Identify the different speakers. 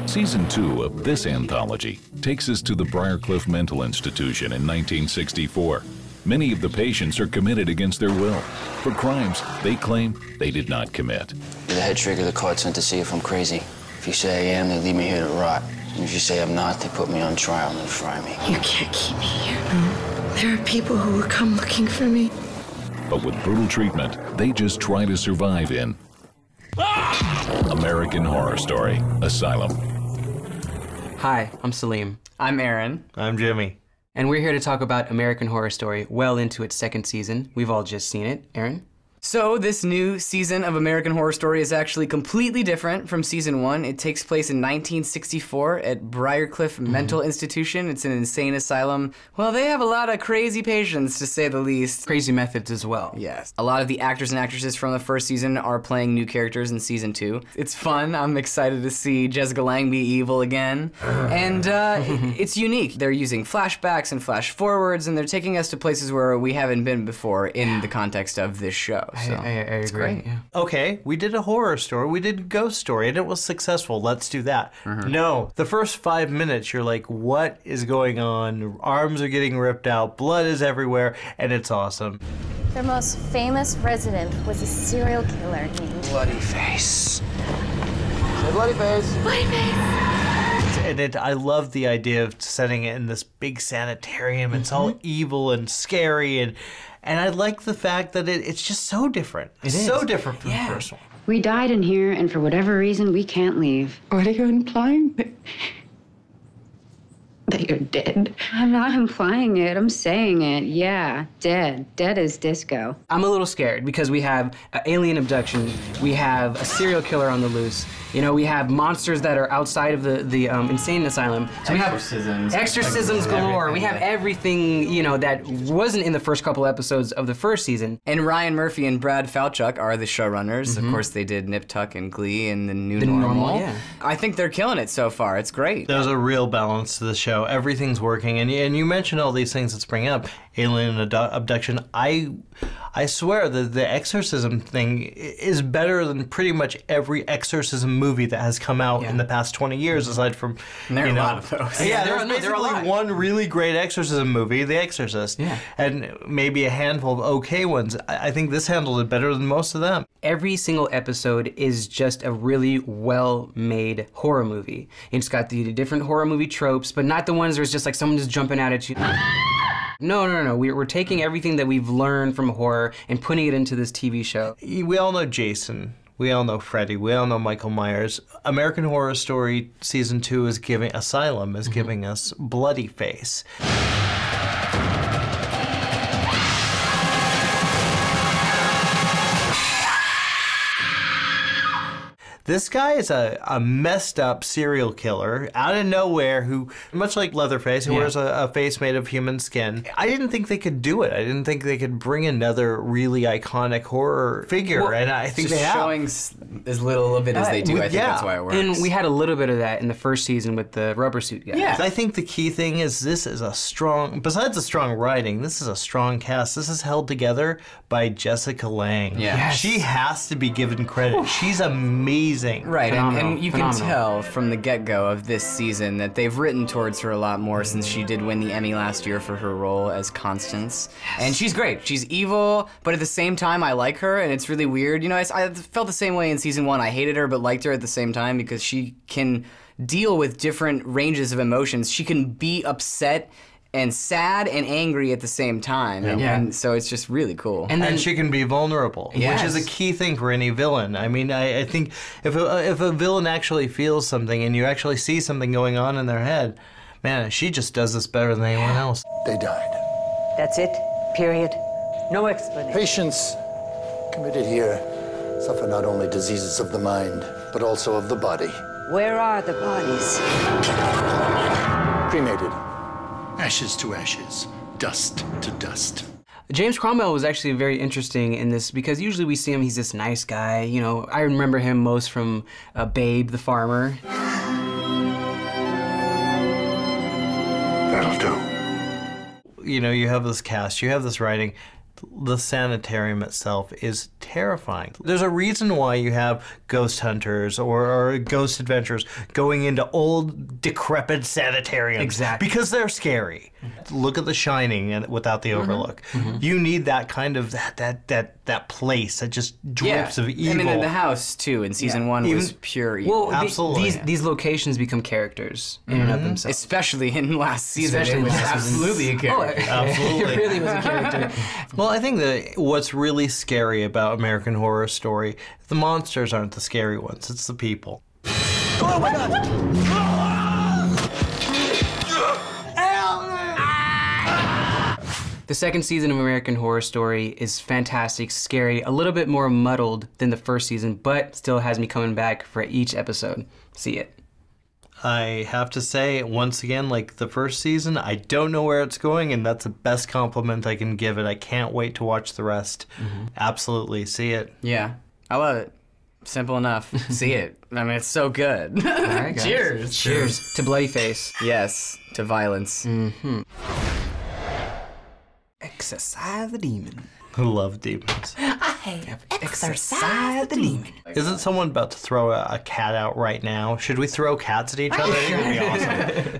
Speaker 1: Season 2 of this anthology takes us to the Briarcliff Mental Institution in 1964. Many of the patients are committed against their will for crimes they claim they did not commit.
Speaker 2: You're the head trigger the court sent to see if I'm crazy. If you say I am, they leave me here to rot. And if you say I'm not, they put me on trial and fry me.
Speaker 3: You can't keep me here, no. There are people who will come looking for me.
Speaker 1: But with brutal treatment, they just try to survive in American Horror Story, Asylum.
Speaker 4: Hi, I'm Salim.
Speaker 5: I'm Aaron.
Speaker 6: I'm Jimmy.
Speaker 4: And we're here to talk about American Horror Story, well into its second season. We've all just seen it. Aaron?
Speaker 5: So this new season of American Horror Story is actually completely different from season 1. It takes place in 1964 at Briarcliff Mental Institution. It's an insane asylum. Well, they have a lot of crazy patients, to say the least.
Speaker 4: Crazy methods as well.
Speaker 5: Yes. A lot of the actors and actresses from the first season are playing new characters in season 2. It's fun. I'm excited to see Jessica Lange be evil again. And it's unique. They're using flashbacks and flash forwards, and they're taking us to places where we haven't been before in the context of this show. So
Speaker 4: I agree.
Speaker 5: great.
Speaker 4: Yeah.
Speaker 6: Okay, we did a horror story, we did a ghost story, and it was successful. Let's do that. No, the first 5 minutes, you're like, what is going on? Arms are getting ripped out, blood is everywhere, and it's awesome.
Speaker 7: Their most famous resident was a serial killer named
Speaker 2: Bloody face. Say bloody face.
Speaker 7: Bloody Face.
Speaker 6: And I love the idea of setting it in this big sanitarium. It's all evil and scary, and I like the fact that it's just so different. It's so different from the first one.
Speaker 8: We died in here, and for whatever reason, we can't leave.
Speaker 3: What are you implying? That you're dead?
Speaker 8: I'm not implying it. I'm saying it. Yeah, dead. Dead as disco.
Speaker 4: I'm a little scared because we have an alien abduction, we have a serial killer on the loose, you know, we have monsters that are outside of the insane asylum. So we have exorcisms galore. We have everything, you know, that wasn't in the first couple episodes of the first season.
Speaker 5: And Ryan Murphy and Brad Falchuk are the showrunners. Of course, they did Nip Tuck and Glee and the New Normal.
Speaker 4: Yeah.
Speaker 5: I think they're killing it so far. It's great.
Speaker 6: There's a real balance to the show. Everything's working, and you mentioned all these things that's bringing up alien abduction. I swear that the exorcism thing is better than pretty much every exorcism movie that has come out in the past 20 years, aside from,
Speaker 5: There are a lot of those.
Speaker 6: Yeah, there's basically one really great exorcism movie, The Exorcist, and maybe a handful of okay ones. I think this handled it better than most of them.
Speaker 4: Every single episode is just a really well-made horror movie. It's got the different horror movie tropes, but not the ones where it's just like someone just jumping out at you. No. We're taking everything that we've learned from horror and putting it into this TV show.
Speaker 6: We all know Jason. We all know Freddy. We all know Michael Myers. American Horror Story Season 2 is giving, Asylum is giving us Bloody Face. This guy is a messed up serial killer out of nowhere who, much like Leatherface, who wears a face made of human skin. I didn't think they could do it. I didn't think they could bring another really iconic horror figure, and I think they have.
Speaker 5: Showing as little of it as they do, I think that's why it works.
Speaker 4: And we had a little bit of that in the first season with the rubber suit guy.
Speaker 5: Yeah.
Speaker 6: I think the key thing is this is a strong, besides the strong writing, this is a strong cast. This is held together by Jessica Lange.
Speaker 5: Yeah. Yes.
Speaker 6: She has to be given credit. She's amazing.
Speaker 5: Right, and you can tell from the get-go of this season that they've written towards her a lot more since she did win the Emmy last year for her role as Constance. And she's great. She's evil, but at the same time, I like her, and it's really weird. You know, I felt the same way in season 1. I hated her, but liked her at the same time because she can deal with different ranges of emotions. She can be upset and sad and angry at the same time. And so it's just really cool.
Speaker 6: And then she can be vulnerable, which is a key thing for any villain. I mean, I think if a villain actually feels something and you actually see something going on in their head, man, she just does this better than anyone else.
Speaker 9: They died.
Speaker 10: That's it? Period? No explanation?
Speaker 9: Patients committed here suffer not only diseases of the mind, but also of the body.
Speaker 10: Where are the bodies?
Speaker 9: Cremated. Ashes to ashes, dust to dust.
Speaker 4: James Cromwell was actually very interesting in this because usually we see him, he's this nice guy. You know, I remember him most from Babe the Farmer.
Speaker 9: That'll do.
Speaker 6: You know, you have this cast, you have this writing. the sanitarium itself is terrifying. There's a reason why you have ghost hunters or ghost adventurers going into old, decrepit sanitariums.
Speaker 4: Exactly.
Speaker 6: Because they're scary. Look at The Shining and without the overlook. You need that kind of, that place that just drips of evil.
Speaker 5: I mean, in the house, too, in season 1 was pure evil.
Speaker 4: Well, absolutely. These locations become characters in and of themselves.
Speaker 5: Especially in last season. It was absolutely a character.
Speaker 6: Absolutely.
Speaker 4: It really was a character.
Speaker 6: Well, I think that what's really scary about American Horror Story, the monsters aren't the scary ones, it's the people.
Speaker 9: Oh my God!
Speaker 4: The second season of American Horror Story is fantastic, scary, a little bit more muddled than the first season, but still has me coming back for each episode. See it.
Speaker 6: I have to say, once again, like the first season, I don't know where it's going, and that's the best compliment I can give it. I can't wait to watch the rest. Absolutely. See it.
Speaker 5: Yeah. I love it. Simple enough. See it. I mean, it's so good.
Speaker 4: All right, guys.
Speaker 5: Cheers.
Speaker 4: Cheers to Bloody Face.
Speaker 5: Yes, to violence.
Speaker 4: Exorcise the demon.
Speaker 6: I love demons.
Speaker 3: I have exorcised the demon.
Speaker 6: Isn't someone about to throw a cat out right now? Should we throw cats at each other? I think it would be awesome.